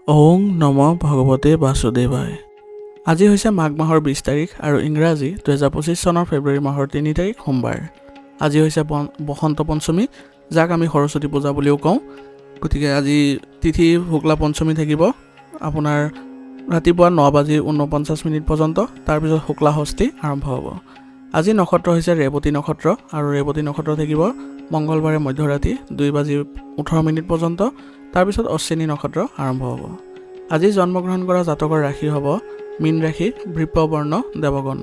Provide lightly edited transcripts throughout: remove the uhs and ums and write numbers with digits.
ওং নম ভগৱতে বাসুদেৱায়। আজি হৈছে মাঘ মাহৰ 20 তাৰিখ আৰু ইংৰাজী 2025 চনৰ ফেব্ৰুৱাৰী মাহৰ 3 তাৰিখ সোমবাৰ। আজি হৈছে বসন্ত পঞ্চমী, যাক আমি সৰস্বতী পূজা বুলিও কওঁ। গতিকে আজি তিথি শুক্লা পঞ্চমী থাকিব আপোনাৰ ৰাতিপুৱা 9:49 পৰ্যন্ত, তাৰপিছত শুক্লা ষষ্ঠী আৰম্ভ হ'ব। আজি নক্ষত্ৰ হৈছে ৰেৱতী নক্ষত্ৰ আৰু ৰেৱতী নক্ষত্ৰ থাকিব মংগলবাৰে মধ্যৰাতি 2:18 পৰ্যন্ত, তাৰপিছত অশ্বিনী নক্ষত্ৰ আৰম্ভ হ'ব। আজি জন্মগ্ৰহণ কৰা জাতকৰ ৰাশি হ'ব মীন ৰাশি, বৃষ বৰ্ণ, দেৱগণ।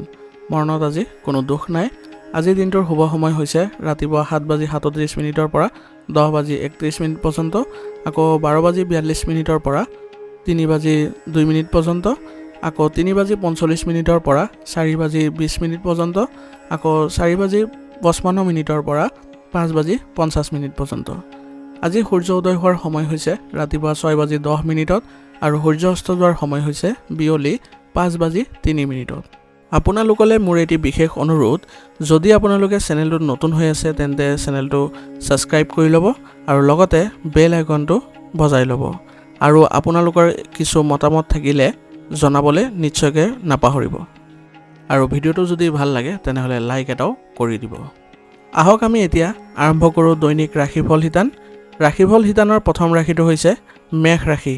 মৰণত আজি কোনো দোষ নাই। আজিৰ দিনটোৰ শুভ সময় হৈছে ৰাতিপুৱা 7:37 পৰা 10:31 পৰ্যন্ত, আকৌ 12:42 পৰা 3:02 পৰ্যন্ত, আকৌ 3:45 পৰা 4:20 পৰ্যন্ত, আকৌ 4:55 পৰা 5:50 পৰ্যন্ত। আজি সূৰ্য উদয় হোৱাৰ সময় হৈছে ৰাতিপুৱা 6:10 আৰু সূৰ্য অস্ত যোৱাৰ সময় হৈছে বিয়লি 5:03। আপোনালোকলৈ মোৰ এটি বিশেষ অনুৰোধ, যদি আপোনালোকে চেনেলটোত নতুন হৈ আছে তেন্তে চেনেলটো ছাবস্ক্ৰাইব কৰি ল'ব আৰু লগতে বেল আইকনটো বজাই ল'ব, আৰু আপোনালোকৰ কিছু মতামত থাকিলে জনাবলৈ নিশ্চয়কৈ নাপাহৰিব। আৰু ভিডিঅ'টো যদি ভাল লাগে তেনেহ'লে লাইক এটাও কৰি দিব। আহক আমি এতিয়া আৰম্ভ কৰোঁ দৈনিক ৰাশিফল শিতান। ৰাশিফল শিতানৰ প্ৰথম ৰাশিটো হৈছে মেষ ৰাশি।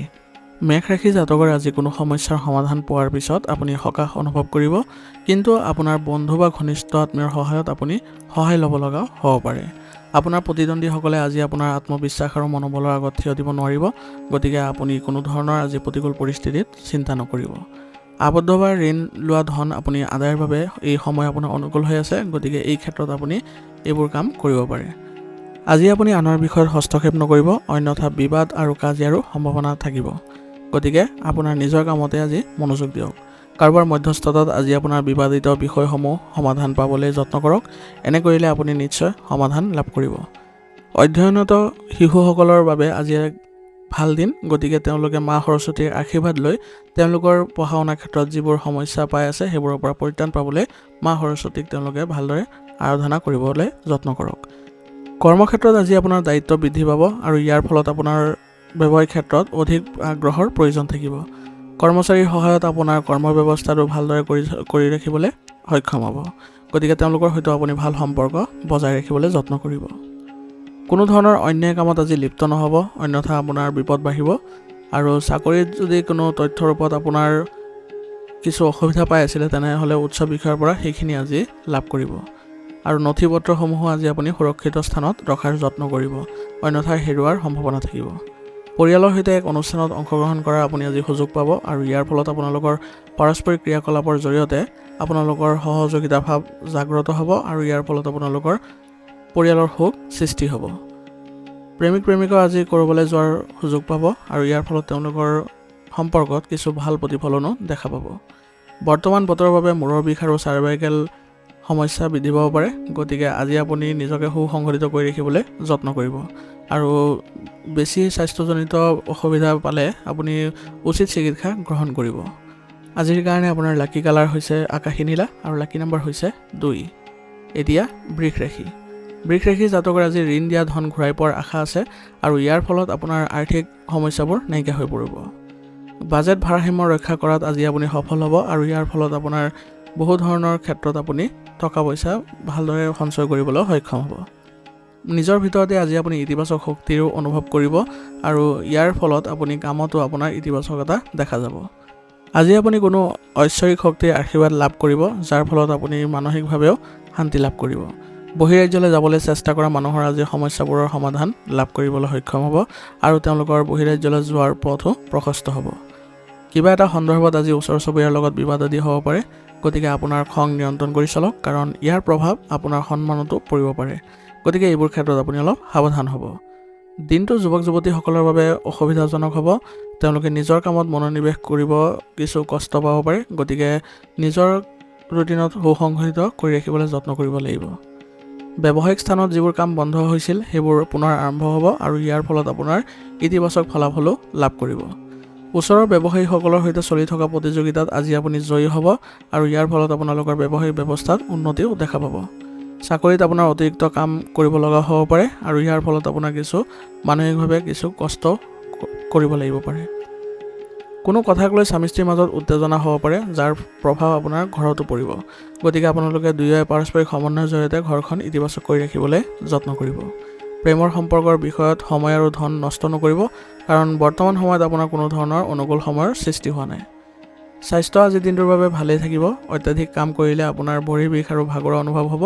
মেষ ৰাশি জাতকৰ আজি কোনো সমস্যাৰ সমাধান পোৱাৰ পিছত আপুনি সকাহ অনুভৱ কৰিব, কিন্তু আপোনাৰ বন্ধু বা ঘনিষ্ঠ আত্মীয়ৰ সহায়ত আপুনি সহায় ল'ব লগা হ'ব পাৰে। আপোনাৰ প্ৰতিদ্বন্দ্বীসকলে আজি আপোনাৰ আত্মবিশ্বাস আৰু মনোবলৰ আগত থিয় দিব নোৱাৰিব, গতিকে আপুনি কোনো ধৰণৰ আজি প্ৰতিকূল পৰিস্থিতিত চিন্তা নকৰিব। আবদ্ধ বা ঋণ লোৱা ধন আপুনি আদায়ৰ বাবে এই সময় আপোনাৰ অনুকূল হৈ আছে, গতিকে এই ক্ষেত্ৰত আপুনি এইবোৰ কাম কৰিব পাৰে। আজি আপুনি আনৰ বিষয়ত হস্তক্ষেপ নকৰিব, অন্যথা বিবাদ আৰু কাজিয়াৰো সম্ভাৱনা থাকিব। গতিকে আপোনাৰ নিজৰ কামতে আজি মনোযোগ দিয়ক। কাৰোবাৰ মধ্যস্থতাত আজি আপোনাৰ বিবাদিত বিষয়সমূহ সমাধান পাবলৈ যত্ন কৰক। এনে কৰিলে আপুনি নিশ্চয় সমাধান লাভ কৰিব। অধ্যয়নৰত শিশুসকলৰ বাবে আজি এক ভাল দিন, গতিকে তেওঁলোকে মা সৰস্বতীৰ আশীৰ্বাদ লৈ তেওঁলোকৰ পঢ়া শুনাৰ ক্ষেত্ৰত যিবোৰ সমস্যা পাই আছে সেইবোৰৰ পৰা পৰিত্ৰাণ পাবলৈ মা সৰস্বতীক তেওঁলোকে ভালদৰে আৰাধনা কৰিবলৈ যত্ন কৰক। কৰ্মক্ষেত্ৰত আজি আপোনাৰ দায়িত্ব বৃদ্ধি পাব আৰু ইয়াৰ ফলত আপোনাৰ ব্যৱসায়িক ক্ষেত্ৰত অধিক আগ্ৰহৰ প্ৰয়োজন থাকিব। কৰ্মচাৰীৰ সহায়ত আপোনাৰ কৰ্ম ব্যৱস্থাটো ভালদৰে কৰি ৰাখিবলৈ সক্ষম হ'ব, গতিকে তেওঁলোকৰ সৈতে আপুনি ভাল সম্পৰ্ক বজাই ৰাখিবলৈ যত্ন কৰিব। কোনো ধৰণৰ অন্যায় কামত আজি লিপ্ত নহ'ব, অন্যথা আপোনাৰ বিপদ বাঢ়িব। আৰু চাকৰিত যদি কোনো তথ্যৰ ওপৰত আপোনাৰ কিছু অসুবিধা পাই আছিলে তেনেহ'লে উচ্চ বিষয়ৰ পৰা সেইখিনি আজি লাভ কৰিব। আৰু নথি পত্ৰসমূহো আজি আপুনি সুৰক্ষিত স্থানত ৰখাৰ যত্ন কৰিব, অন্যথা হেৰুৱাৰ সম্ভাৱনা থাকিব। পৰিয়ালৰ সৈতে এক অনুষ্ঠানত অংশগ্ৰহণ কৰাৰ আপুনি আজি সুযোগ পাব, আৰু ইয়াৰ ফলত আপোনালোকৰ পাৰস্পৰিক ক্ৰিয়াকলাপৰ জৰিয়তে আপোনালোকৰ সহযোগিতা ভাৱ জাগ্ৰত হ'ব, আৰু ইয়াৰ ফলত আপোনালোকৰ পৰিয়ালৰ সুখ সৃষ্টি হ'ব। প্ৰেমিক প্ৰেমিকাও আজি ক'ৰবালৈ যোৱাৰ সুযোগ পাব, আৰু ইয়াৰ ফলত তেওঁলোকৰ সম্পৰ্কত কিছু ভাল প্ৰতিফলনো দেখা পাব। বৰ্তমান বতৰৰ বাবে মূৰৰ বিষ আৰু চাৰ্ভাইকেল সমস্যা বৃদ্ধি পাব পাৰে, গতিকে আজি আপুনি নিজকে সুসংগঠিত কৰি ৰাখিবলৈ যত্ন কৰিব। আৰু বেছি স্বাস্থ্যজনিত অসুবিধা পালে আপুনি উচিত চিকিৎসা গ্ৰহণ কৰিব। আজিৰ কাৰণে আপোনাৰ লাকি কালাৰ হৈছে আকাশী নীলা আৰু লাকি নম্বৰ হৈছে 2। এতিয়া বৃষ ৰাশি। বৃষ ৰাশি জাতকৰ আজি ঋণ দিয়া ধন ঘূৰাই পোৱাৰ আশা আছে, আৰু ইয়াৰ ফলত আপোনাৰ আৰ্থিক সমস্যাবোৰ নাইকিয়া হৈ পৰিব। বাজেট ভাৰসাম্য ৰক্ষা কৰাত আজি আপুনি সফল হ'ব, আৰু ইয়াৰ ফলত আপোনাৰ বহু ধৰণৰ ক্ষেত্ৰত আপুনি টকা পইচা ভালদৰে সঞ্চয় কৰিবলৈ সক্ষম হ'ব। নিজৰ ভিতৰতে আজি আপুনি ইতিবাচক শক্তিৰো অনুভৱ কৰিব, আৰু ইয়াৰ ফলত আপুনি কামতো আপোনাৰ ইতিবাচকতা দেখা যাব। আজি আপুনি কোনো ঐশ্বৰিক শক্তিৰ আশীৰ্বাদ লাভ কৰিব, যাৰ ফলত আপুনি মানসিকভাৱেও শান্তি লাভ কৰিব। বহিৰাজ্যলৈ যাবলৈ চেষ্টা কৰা মানুহৰ আজি সমস্যাবোৰৰ সমাধান লাভ কৰিবলৈ সক্ষম হ'ব, আৰু তেওঁলোকৰ বহিৰাজ্যলৈ যোৱাৰ পথো প্ৰশস্ত হ'ব। কিবা এটা সন্দৰ্ভত আজি ওচৰ চুবুৰীয়াৰ লগত বিবাদ আদি হ'ব পাৰে, গতিকে আপোনাৰ খং নিয়ন্ত্ৰণ কৰি চলক, কাৰণ ইয়াৰ প্ৰভাৱ আপোনাৰ সন্মানতো পৰিব পাৰে। গতিকে এইবোৰ ক্ষেত্ৰত আপুনি অলপ সাৱধান হ'ব। দিনটো যুৱক যুৱতীসকলৰ বাবে অসুবিধাজনক হ'ব, তেওঁলোকে নিজৰ কামত মনোনিৱেশ কৰিব কিছু কষ্ট পাব পাৰে, গতিকে নিজৰ ৰুটিনত সুসংগঠিত কৰি ৰাখিবলৈ যত্ন কৰিব লাগিব। ব্যৱসায়িক স্থানত যিবোৰ কাম বন্ধ হৈছিল সেইবোৰ পুনৰ আৰম্ভ হ'ব, আৰু ইয়াৰ ফলত আপোনাৰ ইতিবাচক ফলাফলো লাভ কৰিব। ওচৰৰ ব্যৱসায়ীসকলৰ সৈতে চলি থকা প্ৰতিযোগিতাত আজি আপুনি জয়ী হ'ব, আৰু ইয়াৰ ফলত আপোনালোকৰ ব্যৱসায়িক ব্যৱস্থাত উন্নতিও দেখা পাব। চাকৰিত আপোনাৰ অতিৰিক্ত কাম কৰিব লগা হ'ব পাৰে, আৰু ইয়াৰ ফলত আপোনাৰ কিছু মানসিকভাৱে কিছু কষ্ট কৰিব লাগিব পাৰে। কোনো কথাক লৈ স্বামী স্ত্ৰীৰ মাজত উত্তেজনা হ'ব পাৰে, যাৰ প্ৰভাৱ আপোনাৰ ঘৰতো পৰিব। গতিকে আপোনালোকে দুয়োৱে পাৰস্পৰিক সমন্বয়ৰ জৰিয়তে ঘৰখন ইতিবাচক কৰি ৰাখিবলৈ যত্ন কৰিব। প্ৰেমৰ সম্পৰ্কৰ বিষয়ত সময় আৰু ধন নষ্ট নকৰিব, কাৰণ বৰ্তমান সময়ত আপোনাৰ কোনো ধৰণৰ অনুকূল সময়ৰ সৃষ্টি হোৱা নাই। স্বাস্থ্য আজিৰ দিনটোৰ বাবে ভালেই থাকিব। অত্যাধিক কাম কৰিলে আপোনাৰ ভৰিৰ বিষ আৰু ভাগৰৰ অনুভৱ হ'ব,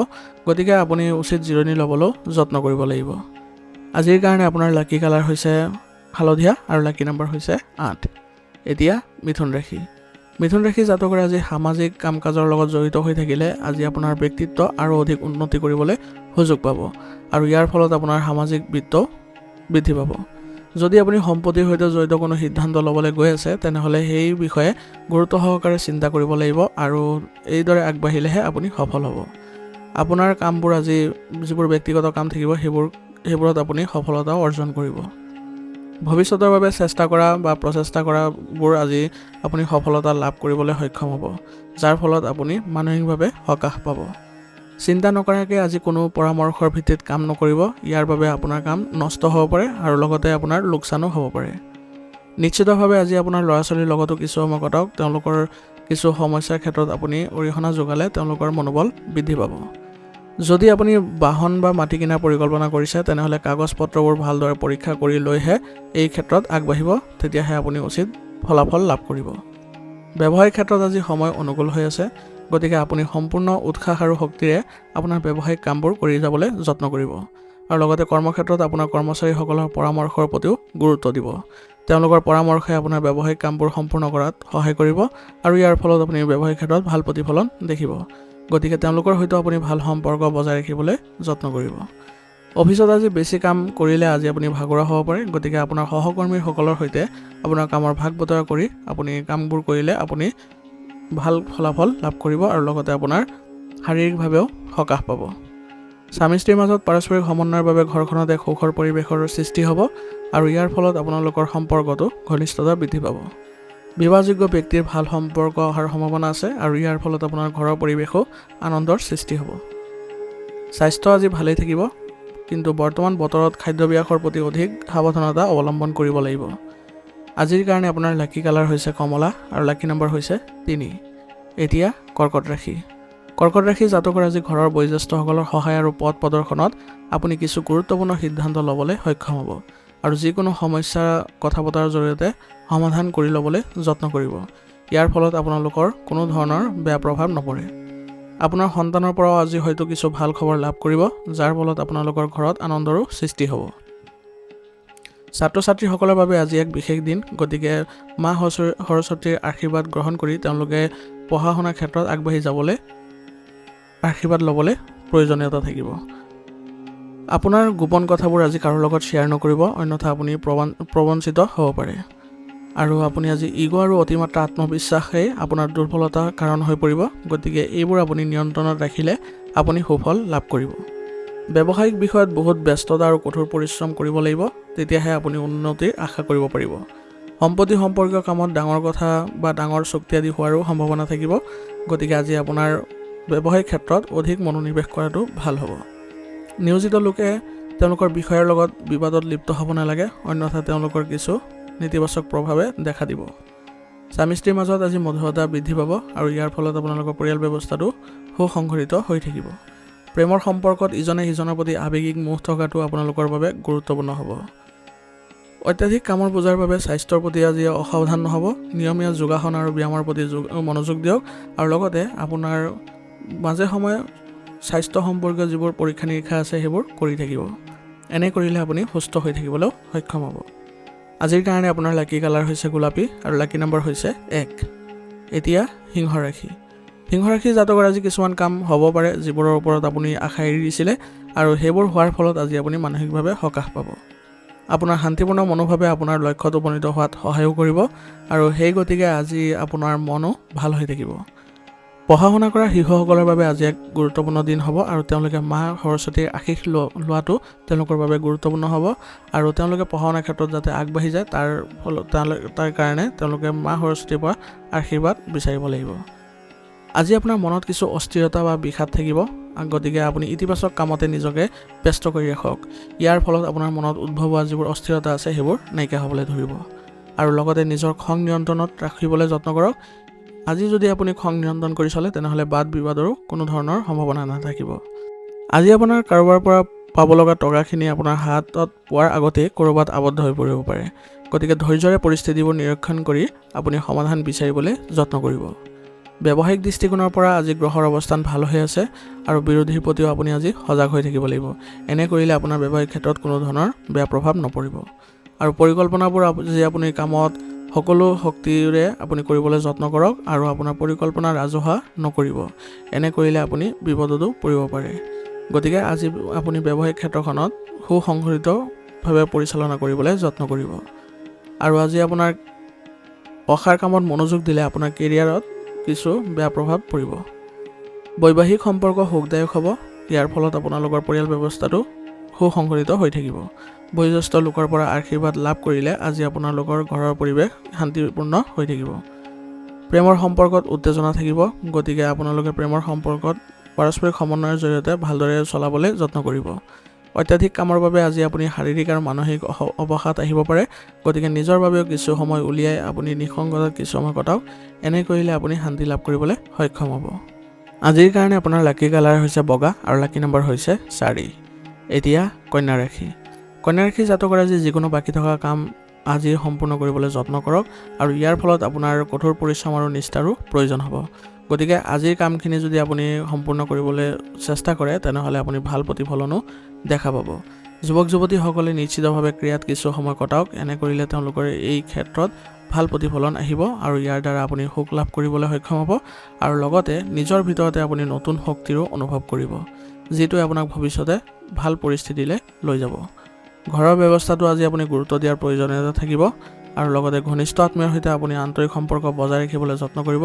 গতিকে আপুনি উচিত জিৰণি ল'বলৈও যত্ন কৰিব লাগিব। আজিৰ কাৰণে আপোনাৰ লাকি কালাৰ হৈছে হালধীয়া আৰু লাকি নম্বৰ হৈছে 8। এতিয়া মিথুন ৰাশি। মিথুন ৰাশি জাতকৰে আজি সামাজিক কাম কাজৰ লগত জড়িত হৈ থাকিলে আজি আপোনাৰ ব্যক্তিত্ব আৰু অধিক উন্নতি কৰিবলৈ সুযোগ পাব, আৰু ইয়াৰ ফলত আপোনাৰ সামাজিক বিত্তও বৃদ্ধি পাব। যদি আপুনি সম্পত্তিৰ সৈতে জড়িত কোনো সিদ্ধান্ত ল'বলৈ গৈ আছে, তেনেহ'লে সেই বিষয়ে গুৰুত্ব সহকাৰে চিন্তা কৰিব লাগিব, আৰু এইদৰে আগবাঢ়িলেহে আপুনি সফল হ'ব। আপোনাৰ কামবোৰ আজি যিবোৰ ব্যক্তিগত কাম থাকিব সেইবোৰত আপুনি সফলতাও অৰ্জন কৰিব। ভৱিষ্যতৰ বাবে চেষ্টা কৰা বা প্ৰচেষ্টা কৰাবোৰ আজি আপুনি সফলতা লাভ কৰিবলৈ সক্ষম হ'ব, যাৰ ফলত আপুনি মানসিকভাৱে সকাহ পাব। চিন্তা নকৰাকৈ আজি কোনো পৰামৰ্শৰ ভিত্তিত কাম নকৰিব, ইয়াৰ বাবে আপোনাৰ কাম নষ্ট হ'ব পাৰে আৰু লগতে আপোনাৰ লোকচানো হ'ব পাৰে। নিশ্চিতভাৱে আজি আপোনাৰ ল'ৰা ছোৱালীৰ লগতো কিছু সময় কটাওক, তেওঁলোকৰ কিছু সমস্যাৰ ক্ষেত্ৰত আপুনি অৰিহণা যোগালে তেওঁলোকৰ মনোবল বৃদ্ধি পাব। যদি আপুনি বাহন বা মাটি কিনাৰ পৰিকল্পনা কৰিছে, তেনেহ'লে কাগজ পত্ৰবোৰ ভালদৰে পৰীক্ষা কৰি লৈহে এই ক্ষেত্ৰত আগবাঢ়িব, তেতিয়াহে আপুনি উচিত ফলাফল লাভ কৰিব। ব্যৱসায়িক ক্ষেত্ৰত আজি সময় অনুকূল হৈ আছে, গতিকে আপুনি সম্পূৰ্ণ উৎসাহ আৰু শক্তিৰে আপোনাৰ ব্যৱসায়িক কামবোৰ কৰি যাবলৈ যত্ন কৰিব, আৰু লগতে কৰ্মক্ষেত্ৰত আপোনাৰ কৰ্মচাৰীসকলৰ পৰামৰ্শৰ প্ৰতিও গুৰুত্ব দিব। তেওঁলোকৰ পৰামৰ্শই আপোনাৰ ব্যৱসায়িক কামবোৰ সম্পূৰ্ণ কৰাত সহায় কৰিব, আৰু ইয়াৰ ফলত আপুনি ব্যৱসায়িক ক্ষেত্ৰত ভাল প্ৰতিফলন দেখিব। গতিকে তেওঁলোকৰ সৈতে আপুনি ভাল সম্পৰ্ক বজাই ৰাখিবলৈ যত্ন কৰিব। অফিচত আজি বেছি কাম কৰিলে আজি আপুনি ভাগৰুৱা হ'ব পাৰে, গতিকে আপোনাৰ সহকৰ্মীসকলৰ সৈতে আপোনাৰ কামৰ ভাগ বতৰা কৰি আপুনি কামবোৰ কৰিলে আপুনি ভাল ফলাফল লাভ কৰিব, আৰু লগতে আপোনাৰ শাৰীৰিকভাৱেও সকাহ পাব। স্বামী স্ত্ৰীৰ মাজত পাৰস্পৰিক সমন্বয়ৰ বাবে ঘৰখনত এক সুখৰ পৰিৱেশৰ সৃষ্টি হ'ব, আৰু ইয়াৰ ফলত আপোনালোকৰ সম্পৰ্কটো ঘনিষ্ঠতা বৃদ্ধি পাব। বিবাহযোগ্য ব্যক্তিৰ ভাল সম্পৰ্ক অহাৰ সম্ভাৱনা আছে, আৰু ইয়াৰ ফলত আপোনাৰ ঘৰৰ পৰিৱেশো আনন্দৰ সৃষ্টি হ'ব। স্বাস্থ্য আজি ভালেই থাকিব, কিন্তু বৰ্তমান বতৰত খাদ্যাভ্যাসৰ প্ৰতি অধিক সাৱধানতা অৱলম্বন কৰিব লাগিব। আজিৰ কাৰণে আপোনাৰ লাকি কালাৰ হৈছে কমলা আৰু লাকি নম্বৰ হৈছে 3। এতিয়া কৰ্কট ৰাশি। কৰ্কট ৰাশি জাতকৰ আজি ঘৰৰ বয়োজ্যেষ্ঠসকলৰ সহায় আৰু পথ প্ৰদৰ্শনত আপুনি কিছু গুৰুত্বপূৰ্ণ সিদ্ধান্ত ল'বলৈ সক্ষম হ'ব, আৰু যিকোনো সমস্যা কথা বতৰাৰ জৰিয়তে সমাধান কৰি ল'বলৈ যত্ন কৰিব। ইয়াৰ ফলত আপোনালোকৰ কোনো ধৰণৰ বেয়া প্ৰভাৱ নপৰে। আপোনাৰ সন্তানৰ পৰাও আজি হয়তো কিছু ভাল খবৰ লাভ কৰিব, যাৰ ফলত আপোনালোকৰ ঘৰত আনন্দৰো সৃষ্টি হ'ব। ছাত্ৰ ছাত্ৰীসকলৰ বাবে আজি এক বিশেষ দিন, গতিকে মা সৰস্বতীৰ আশীৰ্বাদ গ্ৰহণ কৰি তেওঁলোকে পঢ়া শুনাৰ ক্ষেত্ৰত আগবাঢ়ি যাবলৈ আশীৰ্বাদ ল'বলৈ প্ৰয়োজনীয়তা থাকিব। আপোনাৰ গোপন কথাবোৰ আজি কাৰো লগত শ্বেয়াৰ নকৰিব, অন্যথা আপুনি প্ৰবঞ্চিত হ'ব পাৰে। আৰু আপুনি আজি ইগ' আৰু অতিমাত্ৰা আত্মবিশ্বাসেই আপোনাৰ দুৰ্বলতাৰ কাৰণ হৈ পৰিব, গতিকে এইবোৰ আপুনি নিয়ন্ত্ৰণত ৰাখিলে আপুনি সুফল লাভ কৰিব। ব্যৱসায়িক বিষয়ত বহুত ব্যস্ততা আৰু কঠোৰ পৰিশ্ৰম কৰিব লাগিব, তেতিয়াহে আপুনি উন্নতিৰ আশা কৰিব পাৰিব। সম্পত্তি সম্পৰ্কীয় কামত ডাঙৰ কথা বা ডাঙৰ চুক্তি আদি হোৱাৰো সম্ভাৱনা থাকিব, গতিকে আজি আপোনাৰ ব্যৱসায়িক ক্ষেত্ৰত অধিক মনোনিৱেশ কৰাটো ভাল হ'ব। নিয়োজিত লোকে তেওঁলোকৰ বিষয়ৰ লগত বিবাদত লিপ্ত হ'ব নালাগে, অন্যথা তেওঁলোকৰ কিছু নেতিবাচক প্ৰভাৱে দেখা দিব। স্বামী স্ত্ৰীৰ মাজত আজি মধুৰতা বৃদ্ধি পাব, আৰু ইয়াৰ ফলত আপোনালোকৰ পৰিয়াল ব্যৱস্থাটো সুসংগঠিত হৈ থাকিব। প্ৰেমৰ সম্পৰ্কত ইজনে সিজনৰ প্ৰতি আৱেগিক মোহ থকাটো আপোনালোকৰ বাবে গুৰুত্বপূৰ্ণ হ'ব। অত্যাধিক কামৰ বোজাৰ বাবে স্বাস্থ্যৰ প্ৰতি আজি অসাৱধান নহ'ব। নিয়মীয়া যোগাসন আৰু ব্যায়ামৰ প্ৰতি মনোযোগ দিয়ক, আৰু লগতে আপোনাৰ মাজে সময়ে স্বাস্থ্য সম্পৰ্কীয় যিবোৰ পৰীক্ষা নিৰীক্ষা আছে সেইবোৰ কৰি থাকিব। এনে কৰিলে আপুনি সুস্থ হৈ থাকিবলৈও সক্ষম হ'ব। আজিৰ কাৰণে আপোনাৰ লাকি কালাৰ হৈছে গোলাপী আৰু লাকি নম্বৰ হৈছে 1। এতিয়া সিংহ ৰাশি। সিংহ ৰাশি জাতকৰ আজি কিছুমান কাম হ'ব পাৰে যিবোৰৰ ওপৰত আপুনি আশা এৰি দিছিলে, আৰু সেইবোৰ হোৱাৰ ফলত আজি আপুনি মানসিকভাৱে সকাহ পাব। আপোনাৰ শান্তিপূৰ্ণ মনোভাৱে আপোনাৰ লক্ষ্যত উপনীত হোৱাত সহায়ো কৰিব, আৰু সেই গতিকে আজি আপোনাৰ মনো ভাল হৈ থাকিব। পঢ়া শুনা কৰা শিশুসকলৰ বাবে আজি এক গুৰুত্বপূৰ্ণ দিন হ'ব, আৰু তেওঁলোকে মা সৰস্বতীৰ আশীষ লোৱাটো তেওঁলোকৰ বাবে গুৰুত্বপূৰ্ণ হ'ব, আৰু তেওঁলোকে পঢ়া শুনাৰ ক্ষেত্ৰত যাতে আগবাঢ়ি যায় তাৰ কাৰণে তেওঁলোকে মা সৰস্বতীৰ পৰা আশীৰ্বাদ বিচাৰিব লাগিব। আজি আপোনাৰ মনত কিছু অস্থিৰতা বা বিষাদ থাকিব, গতিকে আপুনি ইতিবাচক কামতে নিজকে ব্যস্ত কৰি ৰাখক। ইয়াৰ ফলত আপোনাৰ মনত উদ্ভৱ হোৱা যিবোৰ অস্থিৰতা আছে সেইবোৰ নাইকিয়া হ'বলৈ ধৰিব। আৰু লগতে নিজৰ খং নিয়ন্ত্ৰণত ৰাখিবলৈ যত্ন কৰক। আজি যদি আপুনি খং নিয়ন্ত্ৰণ কৰি চলে তেনেহ'লে বাদ বিবাদৰো কোনো ধৰণৰ সম্ভাৱনা নাথাকিব। আজি আপোনাৰ কাৰোবাৰ পৰা পাব লগা টকাখিনি আপোনাৰ হাতত পোৱাৰ আগতেই ক'ৰবাত আবদ্ধ হৈ পৰিব পাৰে। গতিকে ধৈৰ্যৰে পৰিস্থিতিবোৰ নিৰীক্ষণ কৰি আপুনি সমাধান বিচাৰিবলৈ যত্ন কৰিব। ব্যৱসায়িক দৃষ্টিকোণৰ পৰা আজি গ্ৰহৰ অৱস্থান ভাল হৈ আছে আৰু বিৰোধীৰ প্ৰতিও আপুনি আজি সজাগ হৈ থাকিব লাগিব। এনে কৰিলে আপোনাৰ ব্যৱসায়িক ক্ষেত্ৰত কোনো ধৰণৰ বেয়া প্ৰভাৱ নপৰিব। আৰু পৰিকল্পনাবোৰ আজি আপুনি কামত সকলো শক্তিৰে আপুনি কৰিবলৈ যত্ন কৰক আৰু আপোনাৰ পৰিকল্পনা ৰাজহুৱা নকৰিব। এনে কৰিলে আপুনি বিপদতো পৰিব পাৰে। গতিকে আজি আপুনি ব্যৱসায়িক ক্ষেত্ৰখনত সুসংগঠিতভাৱে পৰিচালনা কৰিবলৈ যত্ন কৰিব। আৰু আজি আপোনাৰ অসাৰ কামত মনোযোগ দিলে আপোনাৰ কেৰিয়াৰত কিছু বেয়া প্ৰভাৱ পৰিব। বৈবাহিক সম্পৰ্ক সুখদায়ক হ'ব। ইয়াৰ ফলত আপোনালোকৰ পৰিয়াল ব্যৱস্থাটো সুসংগঠিত হৈ থাকিব। বয়োজ্যেষ্ঠ লোকৰ পৰা আশীৰ্বাদ লাভ কৰিলে আজি আপোনালোকৰ ঘৰৰ পৰিৱেশ শান্তিপূৰ্ণ হৈ থাকিব। প্ৰেমৰ সম্পৰ্কত উত্তেজনা থাকিব। গতিকে আপোনালোকে প্ৰেমৰ সম্পৰ্কত পাৰস্পৰিক সমন্বয়ৰ জৰিয়তে ভালদৰে চলাবলৈ যত্ন কৰিব। অত্যাধিক কামৰ বাবে আজি আপুনি শাৰীৰিক আৰু মানসিক অৱসাদ আহিব পাৰে। গতিকে নিজৰ বাবেও কিছু সময় উলিয়াই আপুনি নিসংগতাত কিছু সময় কটাওক। এনে কৰিলে আপুনি শান্তি লাভ কৰিবলৈ সক্ষম হ'ব। আজিৰ কাৰণে আপোনাৰ লাকি কালাৰ হৈছে বগা আৰু লাকি নম্বৰ হৈছে 4। এতিয়া কন্যা ৰাশি। কন্যা ৰাশি জাতকৰ আজি যিকোনো বাকী থকা কাম আজি সম্পূৰ্ণ কৰিবলৈ যত্ন কৰক আৰু ইয়াৰ ফলত আপোনাৰ কঠোৰ পৰিশ্ৰম আৰু নিষ্ঠাৰো প্ৰয়োজন হ'ব। গতিকে আজিৰ কামখিনি যদি আপুনি সম্পূৰ্ণ কৰিবলৈ চেষ্টা কৰে তেনেহ'লে আপুনি ভাল প্ৰতিফলনো দেখা পাব। যুৱক যুৱতীসকলে নিশ্চিতভাৱে ক্ৰীড়াত কিছু সময় কটাওক। এনে কৰিলে তেওঁলোকৰ এই ক্ষেত্ৰত ভাল প্ৰতিফলন আহিব আৰু ইয়াৰ দ্বাৰা আপুনি সুখ লাভ কৰিবলৈ সক্ষম হ'ব আৰু লগতে নিজৰ ভিতৰতে আপুনি নতুন শক্তিৰো অনুভৱ কৰিব, যিটোৱে আপোনাক ভৱিষ্যতে ভাল পৰিস্থিতিলৈ লৈ যাব। ঘৰৰ ব্যৱস্থাটো আজি আপুনি গুৰুত্ব দিয়াৰ প্ৰয়োজনীয়তা থাকিব আৰু লগতে ঘনিষ্ঠ আত্মীয়ৰ সৈতে আপুনি আন্তৰিক সম্পৰ্ক বজাই ৰাখিবলৈ যত্ন কৰিব।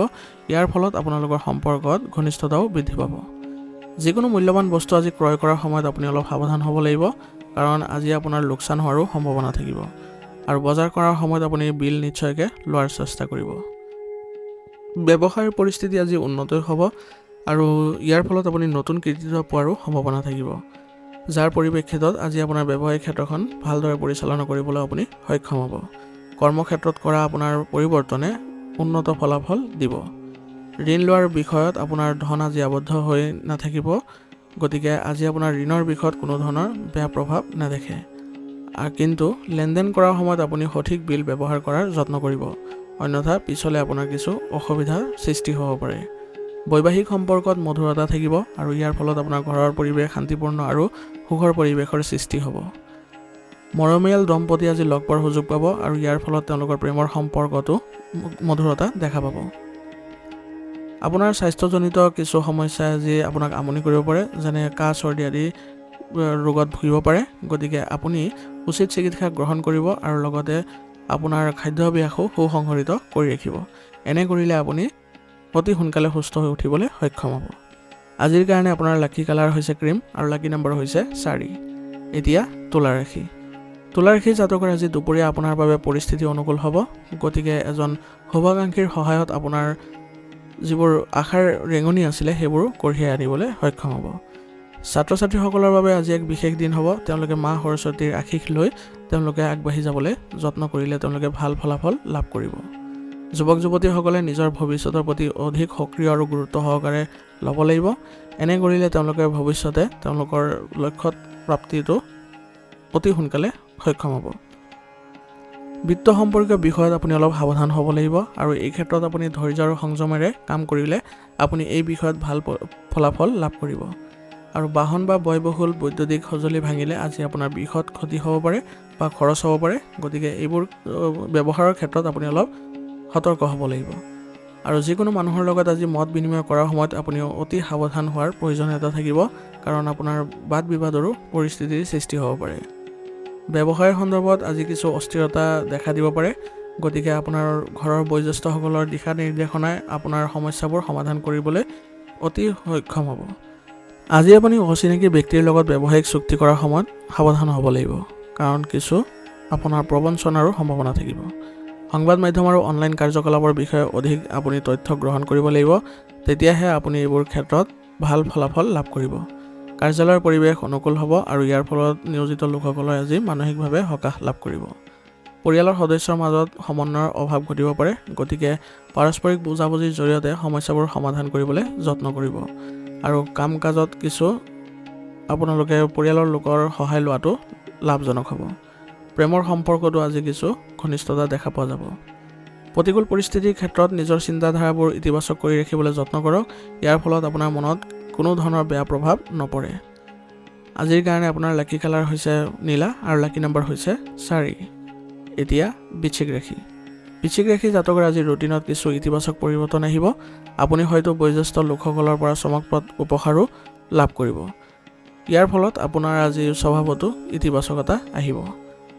ইয়াৰ ফলত আপোনালোকৰ সম্পৰ্কত ঘনিষ্ঠতাও বৃদ্ধি পাব। যিকোনো মূল্যৱান বস্তু আজি ক্ৰয় কৰাৰ সময়ত আপুনি অলপ সাৱধান হ'ব লাগিব, কাৰণ আজি আপোনাৰ লোকচান হোৱাৰো সম্ভাৱনা থাকিব। আৰু বজাৰ কৰাৰ সময়ত আপুনি বিল নিশ্চয়কৈ লোৱাৰ চেষ্টা কৰিব। ব্যৱসায়ৰ পৰিস্থিতি আজি উন্নত হ'ব আৰু ইয়াৰ ফলত আপুনি নতুন কৃতিত্ব পোৱাৰো সম্ভাৱনা থাকিব, যাৰ পৰিপ্ৰেক্ষিতত আজি আপোনাৰ ব্যৱসায়িক ক্ষেত্ৰখন ভালদৰে পৰিচালনা কৰিবলৈ আপুনি সক্ষম হ'ব। কৰ্মক্ষেত্ৰত কৰা আপোনাৰ পৰিৱৰ্তনে উন্নত ফলাফল দিব। ঋণ লোৱাৰ বিষয়ত আপোনাৰ ধন আজি আবদ্ধ হৈ নাথাকিব। গতিকে আজি আপোনাৰ ঋণৰ বিষয়ত কোনো ধৰণৰ বেয়া প্ৰভাৱ নেদেখে। কিন্তু লেনদেন কৰাৰ সময়ত আপুনি সঠিক বিল ব্যৱহাৰ কৰাৰ যত্ন কৰিব, অন্যথা পিছলৈ আপোনাৰ কিছু অসুবিধাৰ সৃষ্টি হ'ব পাৰে। বৈবাহিক সম্পৰ্কত মধুৰতা থাকিব আৰু ইয়াৰ ফলত আপোনাৰ ঘৰৰ পৰিৱেশ শান্তিপূৰ্ণ আৰু সুখৰ পৰিৱেশৰ সৃষ্টি হ'ব। মৰমীয়াল দম্পতি আজি লগ পোৱাৰ সুযোগ পাব আৰু ইয়াৰ ফলত তেওঁলোকৰ প্ৰেমৰ সম্পৰ্কতো মধুৰতা দেখা পাব। আপোনাৰ স্বাস্থ্যজনিত কিছু সমস্যাই আজি আপোনাক আমনি কৰিব পাৰে, যেনে কাহ চৰ্দি আদি ৰোগত ভুগিব পাৰে। গতিকে আপুনি উচিত চিকিৎসা গ্ৰহণ কৰিব আৰু লগতে আপোনাৰ খাদ্যাভ্যাসো সুসংগঠিত কৰি ৰাখিব। এনে কৰিলে আপুনি অতি সোনকালে সুস্থ হৈ উঠিবলৈ সক্ষম হ'ব। আজিৰ কাৰণে আপোনাৰ লাকি কালাৰ হৈছে ক্ৰীম আৰু লাকি নম্বৰ হৈছে 4। এতিয়া তুলা ৰাশি। তুলা ৰাশিৰ জাতকৰ আজি দুপৰীয়া আপোনাৰ বাবে পৰিস্থিতি অনুকূল হ'ব। গতিকে এজন শুভাকাংক্ষীৰ সহায়ত আপোনাৰ যিবোৰ আশাৰ ৰেঙনি আছিলে সেইবোৰ কঢ়িয়াই আনিবলৈ সক্ষম হ'ব। ছাত্ৰ ছাত্ৰীসকলৰ বাবে আজি এক বিশেষ দিন হ'ব। তেওঁলোকে মা সৰস্বতীৰ আশীষ লৈ তেওঁলোকে আগবাঢ়ি যাবলৈ যত্ন কৰিলে তেওঁলোকে ভাল ফলাফল লাভ কৰিব। যুৱক যুৱতীসকলে নিজৰ ভৱিষ্যতৰ প্ৰতি অধিক সক্ৰিয় আৰু গুৰুত্ব সহকাৰে ল'ব লাগিব। এনে কৰিলে তেওঁলোকে ভৱিষ্যতে তেওঁলোকৰ লক্ষ্যত প্ৰাপ্তিটো অতি সোনকালে সক্ষম হ'ব। বিত্ত সম্পৰ্কীয় বিষয়ত আপুনি অলপ সাৱধান হ'ব লাগিব আৰু এই ক্ষেত্ৰত আপুনি ধৈৰ্য আৰু সংযমেৰে কাম কৰিলে আপুনি এই বিষয়ত ভাল ফলাফল লাভ কৰিব। আৰু বাহন বা ব্যয়বহুল বৈদ্যুতিক সঁজুলি ভাঙিলে আজি আপোনাৰ বৃহৎ ক্ষতি হ'ব পাৰে বা খৰচ হ'ব পাৰে। গতিকে এইবোৰ ব্যৱহাৰৰ ক্ষেত্ৰত আপুনি অলপ সতৰ্ক হ'ব লাগিব। আৰু যিকোনো মানুহৰ লগত আজি মত বিনিময় কৰাৰ সময়ত আপুনি অতি সাৱধান হোৱাৰ প্ৰয়োজনীয়তা থাকিব, কাৰণ আপোনাৰ বাদ বিবাদৰো পৰিস্থিতিৰ সৃষ্টি হ'ব পাৰে। ব্যৱসায়ৰ সন্দৰ্ভত আজি কিছু অস্থিৰতা দেখা দিব পাৰে। গতিকে আপোনাৰ ঘৰৰ বয়োজ্যেষ্ঠসকলৰ দিশা নিৰ্দেশনাই আপোনাৰ সমস্যাবোৰ সমাধান কৰিবলৈ অতি সক্ষম হ'ব। আজি আপুনি অচিনাকি ব্যক্তিৰ লগত ব্যৱসায়িক চুক্তি কৰাৰ সময়ত সাৱধান হ'ব লাগিব, কাৰণ কিছু আপোনাৰ প্ৰবঞ্চনাৰো সম্ভাৱনা থাকিব। সংবাদ মাধ্যম আৰু অনলাইন কাৰ্যকলাপৰ বিষয়ে অধিক আপুনি তথ্য গ্ৰহণ কৰিব লাগিব, তেতিয়াহে আপুনি এইবোৰ ক্ষেত্ৰত ভাল ফলাফল লাভ কৰিব। কাৰ্যালয়ৰ পৰিৱেশ অনুকূল হ'ব আৰু ইয়াৰ ফলত নিয়োজিত লোকসকলে আজি মানসিকভাৱে সকাহ লাভ কৰিব। পৰিয়ালৰ সদস্যৰ মাজত সমন্বয়ৰ অভাৱ ঘটিব পাৰে, গতিকে পাৰস্পৰিক বুজাবুজিৰ জৰিয়তে সমস্যাবোৰ সমাধান কৰিবলৈ যত্ন কৰিব। আৰু কাম কাজত কিছু আপোনালোকে পৰিয়ালৰ লোকৰ সহায় লোৱাটো লাভজনক হ'ব। প্ৰেমৰ সম্পৰ্কটো আজি কিছু ঘনিষ্ঠতা দেখা পোৱা যাব। প্ৰতিকূল পৰিস্থিতিৰ ক্ষেত্ৰত নিজৰ চিন্তাধাৰাবোৰ ইতিবাচক কৰি ৰাখিবলৈ যত্ন কৰক। ইয়াৰ ফলত আপোনাৰ মনত কোনো ধৰণৰ বেয়া প্ৰভাৱ নপৰে। আজিৰ কাৰণে আপোনাৰ লাকি কালাৰ হৈছে নীলা আৰু লাকি নম্বৰ হৈছে 4। এতিয়া বৃশ্চিক ৰাশি। বৃশ্চিক ৰাশি জাতকৰ আজি ৰুটিনত কিছু ইতিবাচক পৰিৱৰ্তন আহিব। আপুনি হয়তো বয়োজ্যেষ্ঠ লোকসকলৰ পৰা চমকপ্ৰদ উপহাৰো লাভ কৰিব। ইয়াৰ ফলত আপোনাৰ আজিৰ স্বভাৱতো ইতিবাচকতা আহিব।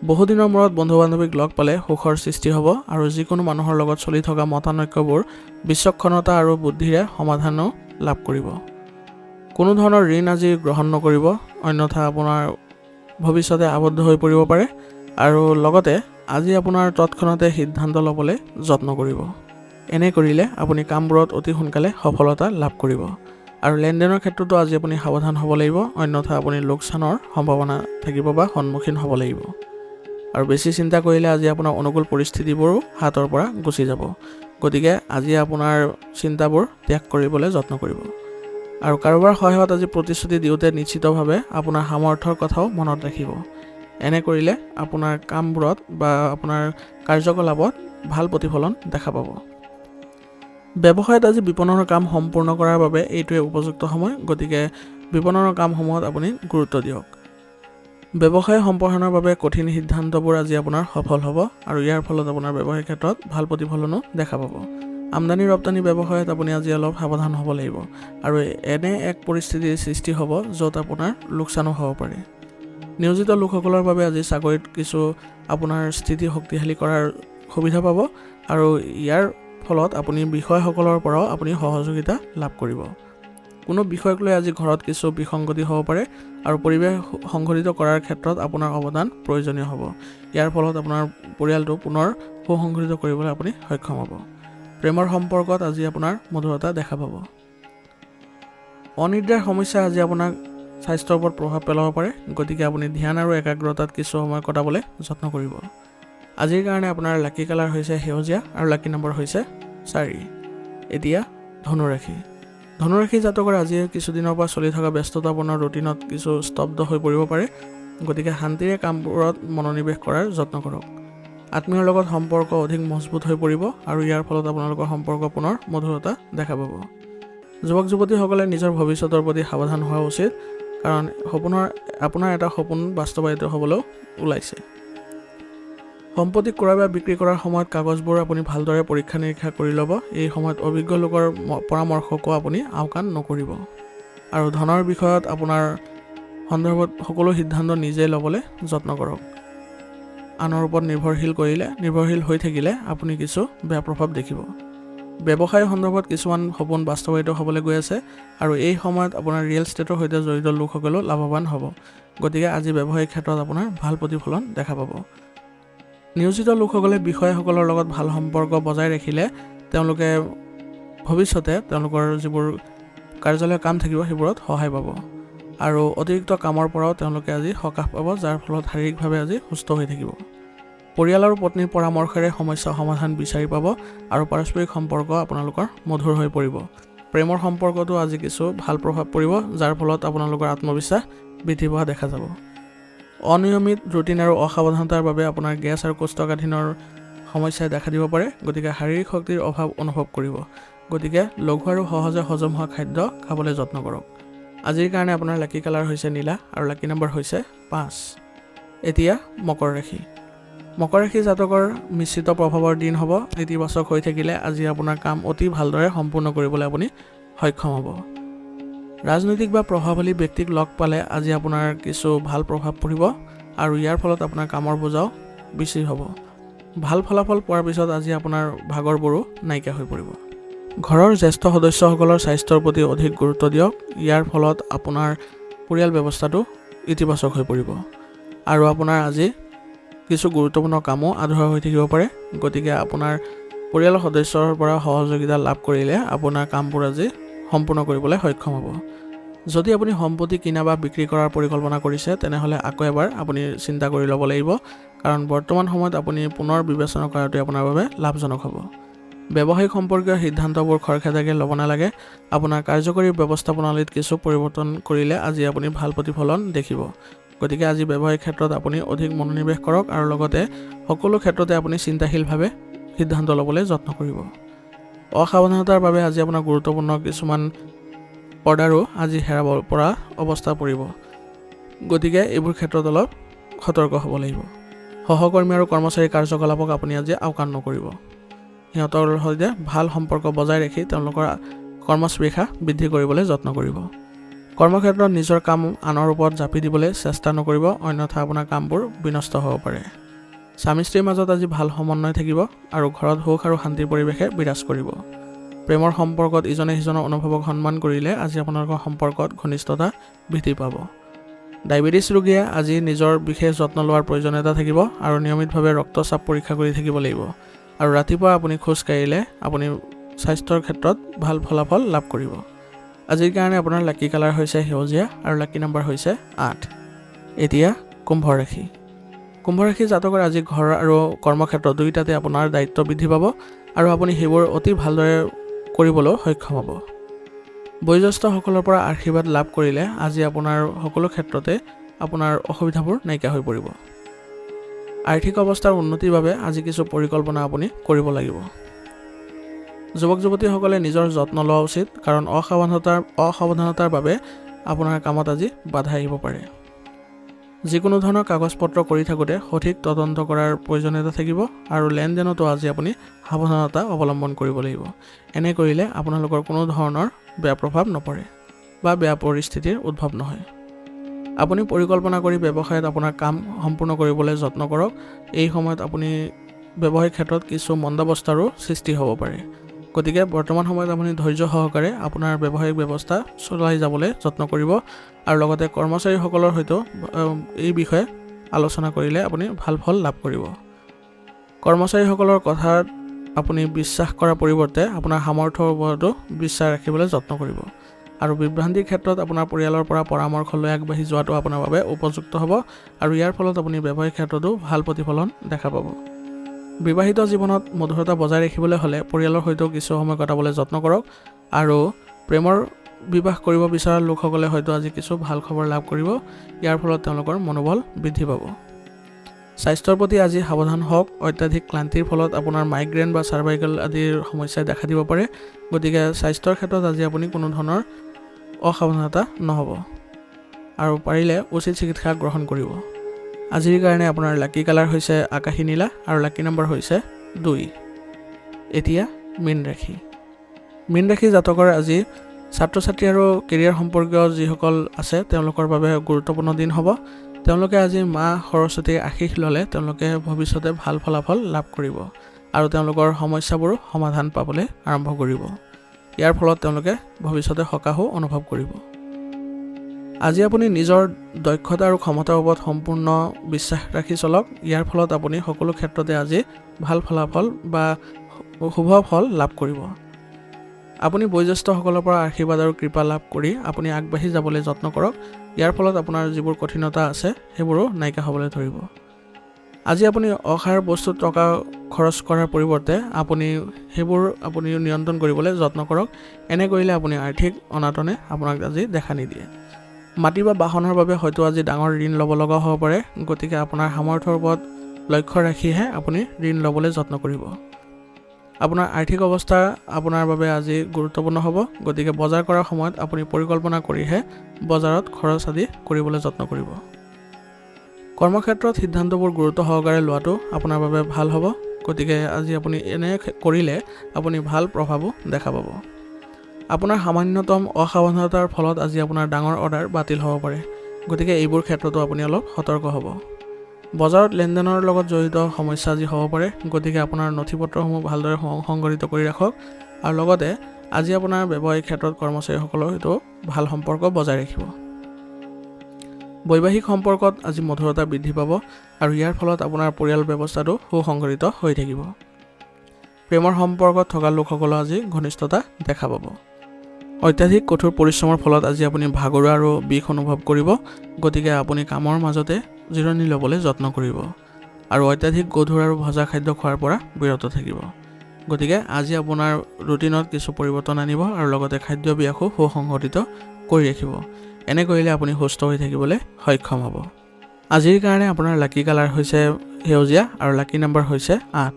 বহুদিনৰ মূৰত বন্ধু বান্ধৱীক লগ পালে সুখৰ সৃষ্টি হ'ব আৰু যিকোনো মানুহৰ লগত চলি থকা মতানৈক্যবোৰ বিচক্ষণতা আৰু বুদ্ধিৰে সমাধানো লাভ কৰিব। কোনো ধৰণৰ ঋণ আজি গ্ৰহণ নকৰিব, অন্যথা আপোনাৰ ভৱিষ্যতে আবদ্ধ হৈ পৰিব পাৰে। আৰু লগতে আজি আপোনাৰ তৎক্ষণাতে সিদ্ধান্ত ল'বলৈ যত্ন কৰিব। এনে কৰিলে আপুনি কামবোৰত অতি সোনকালে সফলতা লাভ কৰিব। আৰু লেনদেনৰ ক্ষেত্ৰতো আজি আপুনি সাৱধান হ'ব লাগিব, অন্যথা আপুনি লোকচানৰ সম্ভাৱনা থাকিব বা সন্মুখীন হ'ব লাগিব। আৰু বেছি চিন্তা কৰিলে আজি আপোনাৰ অনুকূল পৰিস্থিতিবোৰো হাতৰ পৰা গুচি যাব। গতিকে আজি আপোনাৰ চিন্তাবোৰ ত্যাগ কৰিবলৈ যত্ন কৰিব। আৰু কাৰোবাৰ সহায়ত আজি প্ৰতিশ্ৰুতি দিওঁতে নিশ্চিতভাৱে আপোনাৰ সামৰ্থ্যৰ কথাও মনত ৰাখিব। এনে কৰিলে আপোনাৰ কামবোৰত বা আপোনাৰ কাৰ্যকলাপত ভাল প্ৰতিফলন দেখা পাব। ব্যৱসায়ত আজি বিপণনৰ কাম সম্পূৰ্ণ কৰাৰ বাবে এইটোৱে উপযুক্ত সময়, গতিকে বিপণনৰ কামসমূহত আপুনি গুৰুত্ব দিয়ক। ব্যৱসায় সম্প্ৰসাৰণৰ বাবে কঠিন সিদ্ধান্তবোৰ আজি আপোনাৰ সফল হ'ব আৰু ইয়াৰ ফলত আপোনাৰ ব্যৱসায়িক ক্ষেত্ৰত ভাল প্ৰতিফলনো দেখা পাব। আমদানি ৰপ্তানি ব্যৱসায়ত আপুনি আজি অলপ সাৱধান হ'ব লাগিব আৰু এনে এক পৰিস্থিতিৰ সৃষ্টি হ'ব য'ত আপোনাৰ লোকচানো হ'ব পাৰে। নিয়োজিত লোকসকলৰ বাবে আজি চাকৰিত কিছু আপোনাৰ স্থিতি শক্তিশালী কৰাৰ সুবিধা পাব আৰু ইয়াৰ ফলত আপুনি বিষয়াসকলৰ পৰাও আপুনি সহযোগিতা লাভ কৰিব। কোনো বিষয়ক লৈ আজি ঘৰত কিছু বিসংগতি হ'ব পাৰে আৰু পৰিৱেশ সংঘটিত কৰাৰ ক্ষেত্ৰত আপোনাৰ অৱদান প্ৰয়োজনীয় হ'ব। ইয়াৰ ফলত আপোনাৰ পৰিয়ালটো পুনৰ সুসংগঠিত কৰিবলৈ আপুনি সক্ষম হ'ব। প্ৰেমৰ সম্পৰ্কত আজি আপোনাৰ মধুৰতা দেখা পাব। অনিদ্ৰাৰ সমস্যা আজি আপোনাক স্বাস্থ্যৰ ওপৰত প্ৰভাৱ পেলাব পাৰে, গতিকে আপুনি ধ্যান আৰু একাগ্ৰতাত কিছু সময় কটাবলৈ যত্ন কৰিব। আজিৰ কাৰণে আপোনাৰ লাকি কালাৰ হৈছে সেউজীয়া আৰু লাকি নম্বৰ হৈছে 4। এতিয়া ধনুৰাশি। ধনুৰাশি জাতকৰ আজি কিছুদিনৰ পৰা চলি থকা ব্যস্ততাপূৰ্ণ ৰুটিনত কিছু স্তব্ধ হৈ পৰিব পাৰে, গতিকে শান্তিৰে কামবোৰত মনোনিৱেশ কৰাৰ যত্ন কৰক। আত্মীয়ৰ লগত সম্পৰ্ক অধিক মজবুত হৈ পৰিব আৰু ইয়াৰ ফলত আপোনালোকৰ সম্পৰ্ক পুনৰ মধুৰতা দেখা পাব। যুৱক যুৱতীসকলে নিজৰ ভৱিষ্যতৰ প্ৰতি সাৱধান হোৱা উচিত, কাৰণ আপোনাৰ এটা সপোন বাস্তৱায়িত হ'বলৈ ওলাইছে। সম্পত্তি ক্ৰয় বা বিক্ৰী কৰাৰ সময়ত কাগজবোৰ আপুনি ভালদৰে পৰীক্ষা নিৰীক্ষা কৰি ল'ব। এই সময়ত অভিজ্ঞ লোকৰ পৰামৰ্শকো আপুনি আওকাণ নকৰিব। আৰু ধনৰ বিষয়ত আপোনাৰ সন্দৰ্ভত সকলো সিদ্ধান্ত নিজে ল'বলৈ যত্ন কৰক। আনৰ ওপৰত নিৰ্ভৰশীল হৈ থাকিলে আপুনি কিছু বেয়া প্ৰভাৱ দেখিব। ব্যৱসায় সন্দৰ্ভত কিছুমান সপোন বাস্তৱায়িত হ'বলৈ গৈ আছে আৰু এই সময়ত আপোনাৰ ৰিয়েল ষ্টেটৰ সৈতে জড়িত লোকসকলেও লাভৱান হ'ব। গতিকে আজি ব্যৱসায়িক ক্ষেত্ৰত আপোনাৰ ভাল প্ৰতিফলন দেখা পাব। নিয়োজিত লোকসকলে বিষয়াসকলৰ লগত ভাল সম্পৰ্ক বজাই ৰাখিলে তেওঁলোকে ভৱিষ্যতে তেওঁলোকৰ যিবোৰ কাৰ্যালয়ৰ কাম থাকিব সেইবোৰত সহায় পাব আৰু অতিৰিক্ত কামৰ পৰাও তেওঁলোকে আজি সকাহ পাব, যাৰ ফলত শাৰীৰিকভাৱে আজি সুস্থ হৈ থাকিব। পৰিয়াল আৰু পত্নীৰ পৰামৰ্শেৰে সমস্যা সমাধান বিচাৰি পাব আৰু পাৰস্পৰিক সম্পৰ্ক আপোনালোকৰ মধুৰ হৈ পৰিব। প্ৰেমৰ সম্পৰ্কতো আজি কিছু ভাল প্ৰভাৱ পৰিব, যাৰ ফলত আপোনালোকৰ আত্মবিশ্বাস বৃদ্ধি পোৱা দেখা যাব। অনিয়মিত ৰুটিন আৰু অসাৱধানতাৰ বাবে আপোনাৰ গেছ আৰু কোষ্ঠকাঠিন্যৰ সমস্যাই দেখা দিব পাৰে, গতিকে শাৰীৰিক শক্তিৰ অভাৱ অনুভৱ কৰিব। গতিকে লঘু আৰু সহজে হজম হোৱা খাদ্য খাবলৈ যত্ন কৰক। আজিৰ কাৰণে আপোনাৰ লাকি কালাৰ হৈছে নীলা আৰু লাকি নম্বৰ হৈছে 5। এতিয়া মকৰ ৰাশি। মকৰ ৰাশি জাতকৰ মিশ্ৰিত প্ৰভাৱৰ দিন হ'ব। ইতিবাচক হৈ থাকিলে আজি আপোনাৰ কাম অতি ভালদৰে সম্পূৰ্ণ কৰিবলৈ আপুনি সক্ষম হ'ব। ৰাজনৈতিক বা প্ৰভাৱশালী ব্যক্তিক লগ পালে আজি আপোনাৰ কিছু ভাল প্ৰভাৱ পৰিব আৰু ইয়াৰ ফলত আপোনাৰ কামৰ বোজাও বেছি হ'ব। ভাল ফলাফল পোৱাৰ পিছত আজি আপোনাৰ ভাগৰবোৰো নাইকিয়া হৈ পৰিব। ঘৰৰ জ্যেষ্ঠ সদস্যসকলৰ স্বাস্থ্যৰ প্ৰতি অধিক গুৰুত্ব দিয়ক। ইয়াৰ ফলত আপোনাৰ পৰিয়াল ব্যৱস্থাটো ইতিবাচক হৈ পৰিব আৰু আপোনাৰ আজি কিছু গুৰুত্বপূৰ্ণ কামো আধৰুৱা হৈ থাকিব পাৰে। গতিকে আপোনাৰ পৰিয়ালৰ সদস্যৰ পৰা সহযোগিতা লাভ কৰিলে আপোনাৰ কামবোৰ আজি সম্পূৰ্ণ কৰিবলৈ সক্ষম হ'ব। যদি আপুনি সম্পত্তি কিনা বা বিক্ৰী কৰাৰ পৰিকল্পনা কৰিছে, তেনেহ'লে আকৌ এবাৰ আপুনি চিন্তা কৰি ল'ব লাগিব, কাৰণ বৰ্তমান সময়ত আপুনি পুনৰ বিবেচনা কৰাটো আপোনাৰ বাবে লাভজনক হ'ব। ব্যৱসায়িক সম্পৰ্কীয় সিদ্ধান্তবোৰ খৰখেদাকৈ ল'ব নালাগে। আপোনাৰ কাৰ্যকৰী ব্যৱস্থাপনালীত কিছু পৰিৱৰ্তন কৰিলে আজি আপুনি ভাল প্ৰতিফলন দেখিব। গতিকে আজি ব্যৱসায়িক ক্ষেত্ৰত আপুনি অধিক মনোনিৱেশ কৰক আৰু লগতে সকলো ক্ষেত্ৰতে আপুনি চিন্তাশীলভাৱে সিদ্ধান্ত ল'বলৈ যত্ন কৰিব। অসাৱধানতাৰ বাবে আজি আপোনাৰ গুৰুত্বপূৰ্ণ কিছুমান অৰ্ডাৰো আজি হেৰাব পৰা অৱস্থা পৰিব। গতিকে এইবোৰ ক্ষেত্ৰত অলপ সতৰ্ক হ'ব লাগিব। সহকৰ্মী আৰু কৰ্মচাৰী কাৰ্যকলাপক আপুনি আজি আওকাণ নকৰিব। সিহঁতৰ সৈতে ভাল সম্পৰ্ক বজাই ৰাখি তেওঁলোকৰ কৰ্মস্পৃহা বৃদ্ধি কৰিবলৈ যত্ন কৰিব। কৰ্মক্ষেত্ৰত নিজৰ কাম আনৰ ওপৰত জাপি দিবলৈ চেষ্টা নকৰিব, অন্যথা আপোনাৰ কামবোৰ বিনষ্ট হ'ব পাৰে। স্বামী স্ত্ৰীৰ মাজত আজি ভাল সমন্বয় থাকিব আৰু ঘৰত সুখ আৰু শান্তিৰ পৰিৱেশে বিৰাজ কৰিব। প্ৰেমৰ সম্পৰ্কত ইজনে সিজনৰ অনুভৱক সন্মান কৰিলে আজি আপোনালোকৰ সম্পৰ্কত ঘনিষ্ঠতা বৃদ্ধি পাব। ডায়েবেটিছ ৰোগীয়ে আজি নিজৰ বিশেষ যত্ন লোৱাৰ প্ৰয়োজনীয়তা থাকিব আৰু নিয়মিতভাৱে ৰক্তচাপ পৰীক্ষা কৰি থাকিব লাগিব। আৰু ৰাতিপুৱা আপুনি খোজ কাঢ়িলে আপুনি স্বাস্থ্যৰ ক্ষেত্ৰত ভাল ফলাফল লাভ কৰিব। আজিৰ কাৰণে আপোনাৰ লাকি কালাৰ হৈছে সেউজীয়া আৰু লাকি নম্বৰ হৈছে 8। এতিয়া কুম্ভ ৰাশি। কুম্ভ ৰাশি জাতকৰ আজি ঘৰ আৰু কৰ্মক্ষেত্ৰ দুয়োটাতে আপোনাৰ দায়িত্ব বৃদ্ধি পাব আৰু আপুনি সেইবোৰ অতি ভালদৰে কৰিবলৈ সক্ষম হ'ব। বয়োজ্যেষ্ঠসকলৰ পৰা আশীৰ্বাদ লাভ কৰিলে আজি আপোনাৰ সকলো ক্ষেত্ৰতে আপোনাৰ অসুবিধাবোৰ নাইকিয়া হৈ পৰিব। আৰ্থিক অৱস্থাৰ উন্নতিৰ বাবে আজি কিছু পৰিকল্পনা আপুনি কৰিব লাগিব। যুৱক যুৱতীসকলে নিজৰ যত্ন লোৱা উচিত, কাৰণ অসাৱধানতাৰ বাবে আপোনাৰ কামত আজি বাধা আহিব পাৰে। যিকোনো ধৰণৰ কাগজ পত্ৰ কৰি থাকোঁতে সঠিক তদন্ত কৰাৰ প্ৰয়োজনীয়তা থাকিব আৰু লেনদেনতো আজি আপুনি সাৱধানতা অৱলম্বন কৰিব লাগিব। এনে কৰিলে আপোনালোকৰ কোনো ধৰণৰ বেয়া প্ৰভাৱ নপৰে বা বেয়া পৰিস্থিতিৰ উদ্ভৱ নহয়। আপুনি পৰিকল্পনা কৰি ব্যৱসায়ত আপোনাৰ কাম সম্পূৰ্ণ কৰিবলৈ যত্ন কৰক। এই সময়ত আপুনি ব্যৱসায়িক ক্ষেত্ৰত কিছু মন্দাৱস্থাৰো সৃষ্টি হ'ব পাৰে। গতিকে বৰ্তমান সময়ত আপুনি ধৈৰ্য সহকাৰে আপোনাৰ ব্যৱসায়িক ব্যৱস্থা চলাই যাবলৈ যত্ন কৰিব আৰু লগতে কৰ্মচাৰীসকলৰ সৈতেও এই বিষয়ে আলোচনা কৰিলে আপুনি ভাল ফল লাভ কৰিব। কৰ্মচাৰীসকলৰ কথাত আপুনি বিশ্বাস কৰাৰ পৰিৱৰ্তে আপোনাৰ সামৰ্থ্যৰ ওপৰতো বিশ্বাস ৰাখিবলৈ যত্ন কৰিব আৰু বিভ্ৰান্তিৰ ক্ষেত্ৰত আপোনাৰ পৰিয়ালৰ পৰা পৰামৰ্শ লৈ আগবাঢ়ি যোৱাটো আপোনাৰ বাবে উপযুক্ত হ'ব আৰু ইয়াৰ ফলত আপুনি ব্যৱসায়িক ক্ষেত্ৰতো ভাল প্ৰতিফলন দেখা পাব। বিবাহিত জীৱনত মধুৰতা বজাই ৰাখিবলৈ হ'লে পৰিয়ালৰ সৈতেও কিছু সময় কটাবলৈ যত্ন কৰক আৰু প্ৰেমৰ বিবাহ কৰিব বিচৰা লোকসকলে হয়তো আজি কিছু ভাল খবৰ লাভ কৰিব। ইয়াৰ ফলত তেওঁলোকৰ মনোবল বৃদ্ধি পাব। স্বাস্থ্যৰ প্ৰতি আজি সাৱধান হওক। অত্যাধিক ক্লান্তিৰ ফলত আপোনাৰ মাইগ্ৰেইন বা চাৰ্ভাইকেল আদিৰ সমস্যাই দেখা দিব পাৰে। গতিকে স্বাস্থ্যৰ ক্ষেত্ৰত আজি আপুনি কোনো ধৰণৰ অসাৱধানতা নহ'ব আৰু পাৰিলে উচিত চিকিৎসা গ্ৰহণ কৰিব। আজিৰ কাৰণে আপোনাৰ লাকি কালাৰ হৈছে আকাশী নীলা আৰু লাকি নম্বৰ হৈছে 2। এতিয়া মীন ৰাশি। মীন ৰাশি জাতকৰ আজি ছাত্ৰ ছাত্ৰী আৰু কেৰিয়াৰ সম্পৰ্কীয় যিসকল আছে তেওঁলোকৰ বাবে গুৰুত্বপূৰ্ণ দিন হ'ব। তেওঁলোকে আজি মা সৰস্বতীৰ আশীষ ল'লে তেওঁলোকে ভৱিষ্যতে ভাল ফলাফল লাভ কৰিব আৰু তেওঁলোকৰ সমস্যাবোৰো সমাধান পাবলৈ আৰম্ভ কৰিব। ইয়াৰ ফলত তেওঁলোকে ভৱিষ্যতে সকাহো অনুভৱ কৰিব। আজি আপুনি নিজৰ দক্ষতা আৰু ক্ষমতাৰ ওপৰত সম্পূৰ্ণ বিশ্বাস ৰাখি চলক। ইয়াৰ ফলত আপুনি সকলো ক্ষেত্ৰতে আজি ভাল ফলাফল বা শুভ ফল লাভ কৰিব। আপুনি বয়োজ্যেষ্ঠসকলৰ পৰা আশীৰ্বাদ আৰু কৃপা লাভ কৰি আপুনি আগবাঢ়ি যাবলৈ যত্ন কৰক। ইয়াৰ ফলত আপোনাৰ যিবোৰ কঠিনতা আছে সেইবোৰো নাইকিয়া হ'বলৈ ধৰিব। আজি আপুনি অসাৰ বস্তুত টকা খৰচ কৰাৰ পৰিৱৰ্তে সেইবোৰ আপুনি নিয়ন্ত্ৰণ কৰিবলৈ যত্ন কৰক। এনে কৰিলে আপুনি আৰ্থিক অনাটনে আপোনাক আজি দেখা নিদিয়ে। মাটি বা বাহনৰ বাবে হয়তো আজি ডাঙৰ ঋণ ল'ব লগা হ'ব পাৰে। গতিকে আপোনাৰ সামৰ্থ্যৰ ওপৰত লক্ষ্য ৰাখিহে আপুনি ঋণ ল'বলৈ যত্ন কৰিব। আপোনাৰ আৰ্থিক অৱস্থা আপোনাৰ বাবে আজি গুৰুত্বপূৰ্ণ হ'ব। গতিকে বজাৰ কৰাৰ সময়ত আপুনি পৰিকল্পনা কৰিহে বজাৰত খৰচ আদি কৰিবলৈ যত্ন কৰিব। কৰ্মক্ষেত্ৰত সিদ্ধান্তবোৰ গুৰুত্ব সহকাৰে লোৱাটো আপোনাৰ বাবে ভাল হ'ব। গতিকে আজি আপুনি এনে কৰিলে আপুনি ভাল প্ৰভাৱো দেখা পাব। আপোনাৰ সামান্যতম অসাৱধানতাৰ ফলত আজি আপোনাৰ ডাঙৰ অৰ্ডাৰ বাতিল হ'ব পাৰে। গতিকে এইবোৰ ক্ষেত্ৰতো আপুনি অলপ সতৰ্ক হ'ব। বজাৰত লেনদেনৰ লগত জড়িত সমস্যা আজি হ'ব পাৰে। গতিকে আপোনাৰ নথি পত্ৰসমূহ ভালদৰে সংগঠিত কৰি ৰাখক আৰু লগতে আজি আপোনাৰ ব্যৱসায়িক ক্ষেত্ৰত কৰ্মচাৰীসকলৰ সৈতেও ভাল সম্পৰ্ক বজাই ৰাখিব। বৈবাহিক সম্পৰ্কত আজি মধুৰতা বৃদ্ধি পাব আৰু ইয়াৰ ফলত আপোনাৰ পৰিয়াল ব্যৱস্থাটো সুসংগঠিত হৈ থাকিব। প্ৰেমৰ সম্পৰ্কত থকা লোকসকলৰ আজি ঘনিষ্ঠতা দেখা পাব। অত্যাধিক কঠোৰ পৰিশ্ৰমৰ ফলত আজি আপুনি ভাগৰুৱা আৰু বিষ অনুভৱ কৰিব। গতিকে আপুনি কামৰ মাজতে জিৰণি ল'বলৈ যত্ন কৰিব। আৰু অত্যাধিক গধুৰ আৰু ভজা খাদ্য খোৱাৰ পৰা বিৰত থাকিব। গতিকে আজি আপোনাৰ ৰুটিনত কিছু পৰিৱৰ্তন আনিব আৰু লগতে খাদ্যাভ্যাসো সুসংগঠিত কৰি ৰাখিব। এনে কৰিলে আপুনি সুস্থ হৈ থাকিবলৈ সক্ষম হ'ব। আজিৰ কাৰণে আপোনাৰ লাকি কালাৰ হৈছে সেউজীয়া আৰু লাকি নম্বৰ হৈছে 8।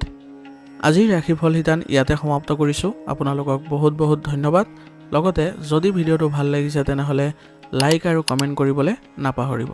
আজিৰ ৰাশিফল শিতান ইয়াতে সমাপ্ত কৰিছোঁ। আপোনালোকক বহুত বহুত ধন্যবাদ। লগতে যদি ভিডিঅ'টো ভাল লাগিছে তেনেহ'লে লাইক আৰু কমেণ্ট কৰিবলৈ নাপাহৰিব।